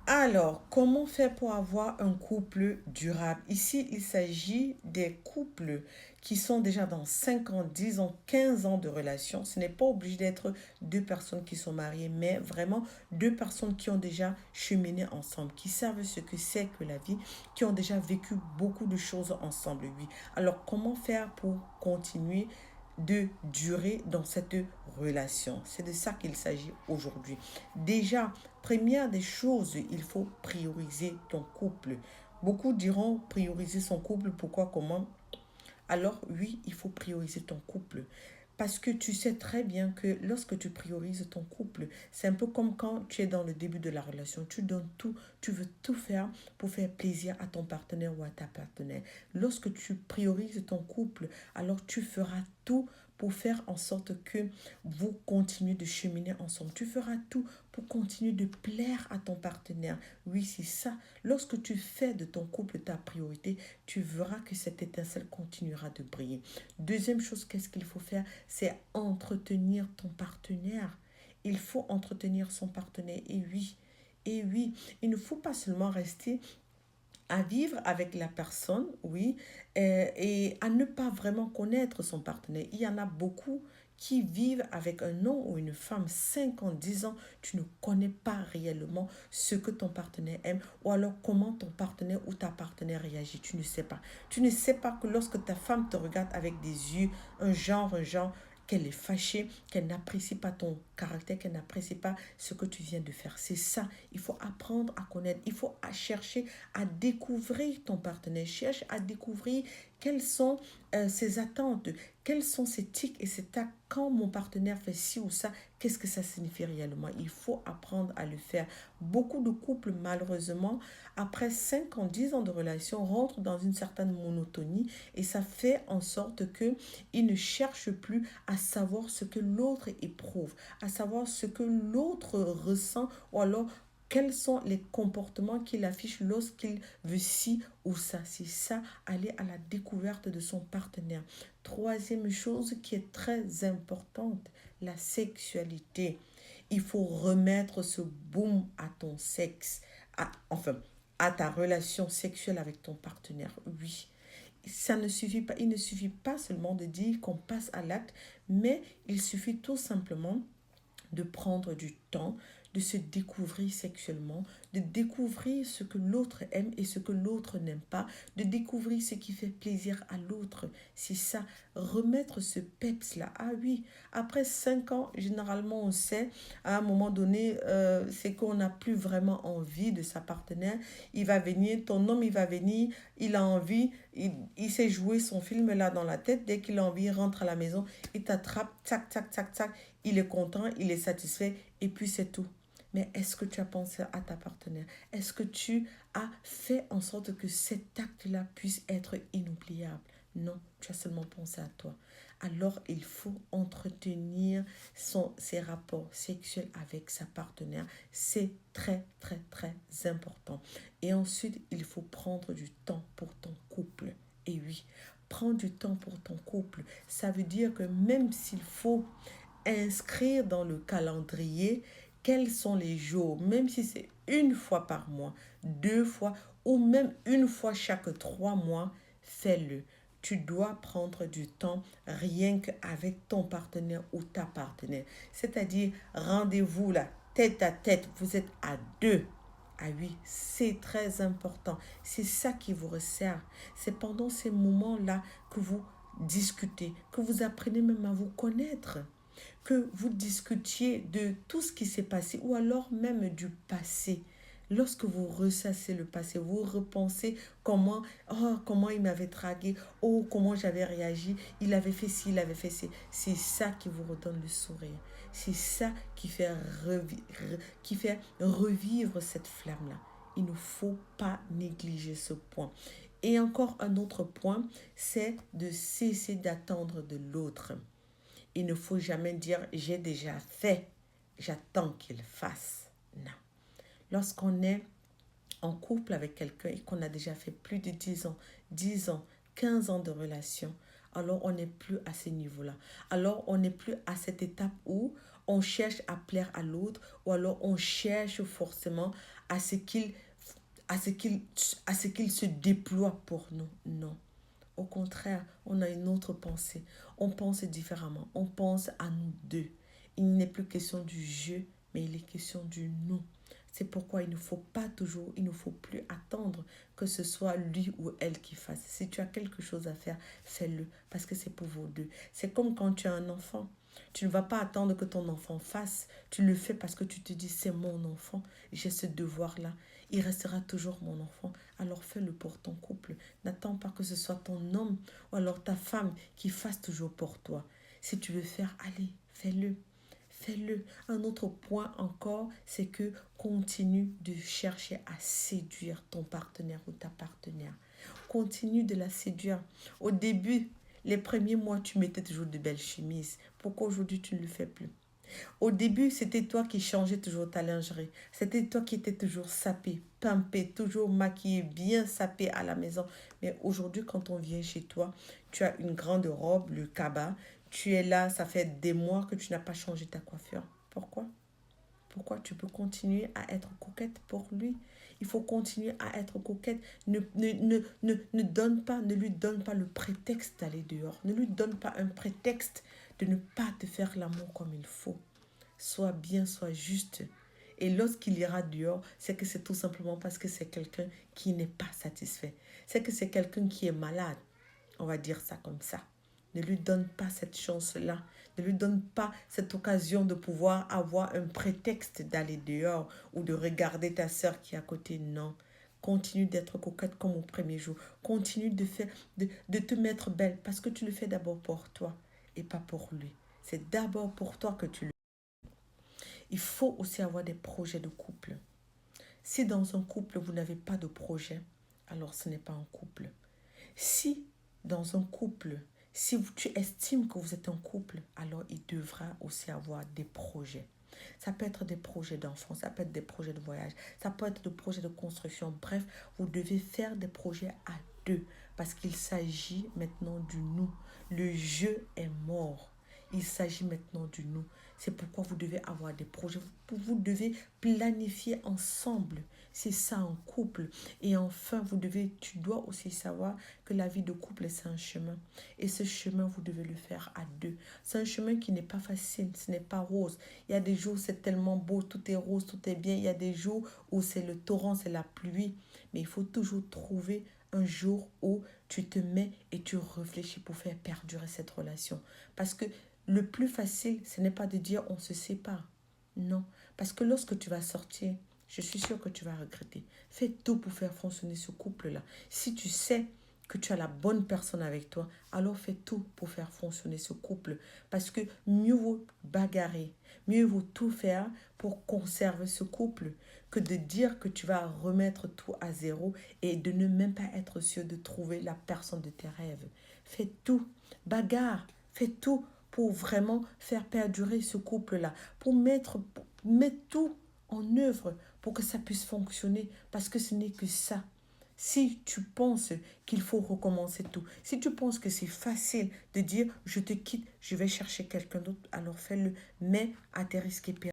Alors, comment faire pour avoir un couple durable? Ici, il s'agit des couples qui sont déjà dans 5 ans, 10 ans, 15 ans de relation. Ce n'est pas obligé d'être deux personnes qui sont mariées, mais vraiment deux personnes qui ont déjà cheminé ensemble, qui savent ce que c'est que la vie, qui ont déjà vécu beaucoup de choses ensemble, oui. Alors, comment faire pour continuer de durer dans cette relation? C'est de ça qu'il s'agit aujourd'hui. Déjà, première des choses, il faut prioriser ton couple. Beaucoup diront prioriser son couple, pourquoi, comment? Alors oui, il faut prioriser ton couple. Parce que tu sais très bien que lorsque tu priorises ton couple, c'est un peu comme quand tu es dans le début de la relation. Tu donnes tout, tu veux tout faire pour faire plaisir à ton partenaire ou à ta partenaire. Lorsque tu priorises ton couple, alors tu feras tout pour faire en sorte que vous continuez de cheminer ensemble. Tu feras tout pour continuer de plaire à ton partenaire. Oui, c'est ça. Lorsque tu fais de ton couple ta priorité, tu verras que cette étincelle continuera de briller. Deuxième chose, qu'est-ce qu'il faut faire? C'est entretenir ton partenaire. Il faut entretenir son partenaire. Et oui, il ne faut pas seulement rester à vivre avec la personne, oui, et à ne pas vraiment connaître son partenaire. Il y en a beaucoup qui vivent avec un homme ou une femme 5 ans, 10 ans, tu ne connais pas réellement ce que ton partenaire aime ou alors comment ton partenaire ou ta partenaire réagit. Tu ne sais pas. Tu ne sais pas que lorsque ta femme te regarde avec des yeux, un genre, qu'elle est fâchée, qu'elle n'apprécie pas ton caractère, qu'elle n'apprécie pas ce que tu viens de faire. C'est ça. Il faut apprendre à connaître. Il faut chercher à découvrir ton partenaire. Cherche à découvrir quelles sont ses attentes, quels sont ses tics et ses tacs. Quand mon partenaire fait ci ou ça, qu'est-ce que ça signifie réellement? Il faut apprendre à le faire. Beaucoup de couples, malheureusement, après 5 ans, 10 ans de relation, rentrent dans une certaine monotonie et ça fait en sorte qu'ils ne cherchent plus à savoir ce que l'autre éprouve, à savoir ce que l'autre ressent ou alors quels sont les comportements qu'il affiche lorsqu'il veut ci ou ça. C'est ça, aller à la découverte de son partenaire. Troisième chose qui est très importante, la sexualité. Il faut remettre ce boom à ton sexe, enfin, à ta relation sexuelle avec ton partenaire. Oui, ça ne suffit pas, il ne suffit pas seulement de dire qu'on passe à l'acte, mais il suffit tout simplement de prendre du temps, de se découvrir sexuellement, de découvrir ce que l'autre aime et ce que l'autre n'aime pas, de découvrir ce qui fait plaisir à l'autre. C'est ça, remettre ce peps-là. Ah oui, après 5 ans, généralement on sait, à un moment donné, c'est qu'on n'a plus vraiment envie de sa partenaire. Il va venir, ton homme, il va venir, il a envie, il s'est joué son film là dans la tête. Dès qu'il a envie, il rentre à la maison, il t'attrape, tac, tac, tac, tac, il est content, il est satisfait et puis c'est tout. Mais est-ce que tu as pensé à ta partenaire? Est-ce que tu as fait en sorte que cet acte-là puisse être inoubliable? Non, tu as seulement pensé à toi. Alors, il faut entretenir ses rapports sexuels avec sa partenaire. C'est très, très, très important. Et ensuite, il faut prendre du temps pour ton couple. Et oui, prends du temps pour ton couple. Ça veut dire que même s'il faut inscrire dans le calendrier quels sont les jours, même si c'est une fois par mois, deux fois ou même une fois chaque 3 mois, fais-le. Tu dois prendre du temps rien qu'avec ton partenaire ou ta partenaire. C'est-à-dire, rendez-vous là, tête à tête, vous êtes à deux. Ah oui, c'est très important. C'est ça qui vous resserre. C'est pendant ces moments-là que vous discutez, que vous apprenez même à vous connaître, que vous discutiez de tout ce qui s'est passé ou alors même du passé. Lorsque vous ressassez le passé, vous repensez comment il m'avait dragué, oh, comment j'avais réagi, il avait fait ci, il avait fait ci. C'est ça qui vous redonne le sourire. C'est ça qui fait revivre cette flamme-là. Il ne faut pas négliger ce point. Et encore un autre point, c'est de cesser d'attendre de l'autre. Il ne faut jamais dire j'ai déjà fait, j'attends qu'il fasse. Non. Lorsqu'on est en couple avec quelqu'un et qu'on a déjà fait plus de 10 ans, 15 ans de relation, alors on n'est plus à ce niveau-là. Alors on n'est plus à cette étape où on cherche à plaire à l'autre ou alors on cherche forcément à ce qu'il à ce qu'il à ce qu'il se déploie pour nous. Non. Au contraire, on a une autre pensée. On pense différemment. On pense à nous deux. Il n'est plus question du je, mais il est question du nous. C'est pourquoi il ne faut plus attendre que ce soit lui ou elle qui fasse. Si tu as quelque chose à faire, fais-le parce que c'est pour vous deux. C'est comme quand tu as un enfant. Tu ne vas pas attendre que ton enfant fasse. Tu le fais parce que tu te dis, c'est mon enfant, j'ai ce devoir-là. Il restera toujours mon enfant. Alors fais-le pour ton couple. N'attends pas que ce soit ton homme ou alors ta femme qui fasse toujours pour toi. Si tu veux faire, allez, fais-le. Fais-le. Un autre point encore, c'est que continue de chercher à séduire ton partenaire ou ta partenaire. Continue de la séduire. Au début, les premiers mois, tu mettais toujours de belles chemises. Pourquoi aujourd'hui tu ne le fais plus? Au début, c'était toi qui changeais toujours ta lingerie. C'était toi qui étais toujours sapé, pimpé, toujours maquillé, bien sapé à la maison. Mais aujourd'hui, quand on vient chez toi, tu as une grande robe, le cabas. Tu es là, ça fait des mois que tu n'as pas changé ta coiffure. Pourquoi? Pourquoi tu peux continuer à être coquette pour lui? Il faut continuer à être coquette. Ne lui donne pas le prétexte d'aller dehors. Ne lui donne pas un prétexte de ne pas te faire l'amour comme il faut. Sois bien, sois juste. Et lorsqu'il ira dehors, c'est que c'est tout simplement parce que c'est quelqu'un qui n'est pas satisfait. C'est que c'est quelqu'un qui est malade. On va dire ça comme ça. Ne lui donne pas cette chance-là. Ne lui donne pas cette occasion de pouvoir avoir un prétexte d'aller dehors ou de regarder ta soeur qui est à côté. Non. Continue d'être coquette comme au premier jour. Continue de te mettre belle parce que tu le fais d'abord pour toi et pas pour lui. C'est d'abord pour toi que tu le fais. Il faut aussi avoir des projets de couple. Si dans un couple, vous n'avez pas de projet, alors ce n'est pas un couple. Si dans un couple, si tu estimes que vous êtes un couple, alors il devra aussi avoir des projets. Ça peut être des projets d'enfants, ça peut être des projets de voyage, ça peut être des projets de construction. Bref, vous devez faire des projets à deux parce qu'il s'agit maintenant du nous. Le jeu est mort. Il s'agit maintenant du nous. C'est pourquoi vous devez avoir des projets. Vous devez planifier ensemble. C'est ça un couple. Et enfin, tu dois aussi savoir que la vie de couple, c'est un chemin. Et ce chemin, vous devez le faire à deux. C'est un chemin qui n'est pas facile, ce n'est pas rose. Il y a des jours, c'est tellement beau, tout est rose, tout est bien. Il y a des jours où c'est le torrent, c'est la pluie. Mais il faut toujours trouver un jour où tu te mets et tu réfléchis pour faire perdurer cette relation. Parce que le plus facile, ce n'est pas de dire on se sépare. Non, parce que lorsque tu vas sortir, je suis sûre que tu vas regretter. Fais tout pour faire fonctionner ce couple-là. Si tu sais que tu as la bonne personne avec toi, alors fais tout pour faire fonctionner ce couple. Parce que mieux vaut bagarrer, mieux vaut tout faire pour conserver ce couple que de dire que tu vas remettre tout à zéro et de ne même pas être sûr de trouver la personne de tes rêves. Fais tout, bagarre, fais tout pour vraiment faire perdurer ce couple-là, pour mettre tout en œuvre pour que ça puisse fonctionner, parce que ce n'est que ça. Si tu penses qu'il faut recommencer tout, si tu penses que c'est facile de dire je te quitte, je vais chercher quelqu'un d'autre, alors fais-le, mais à tes risques et périls.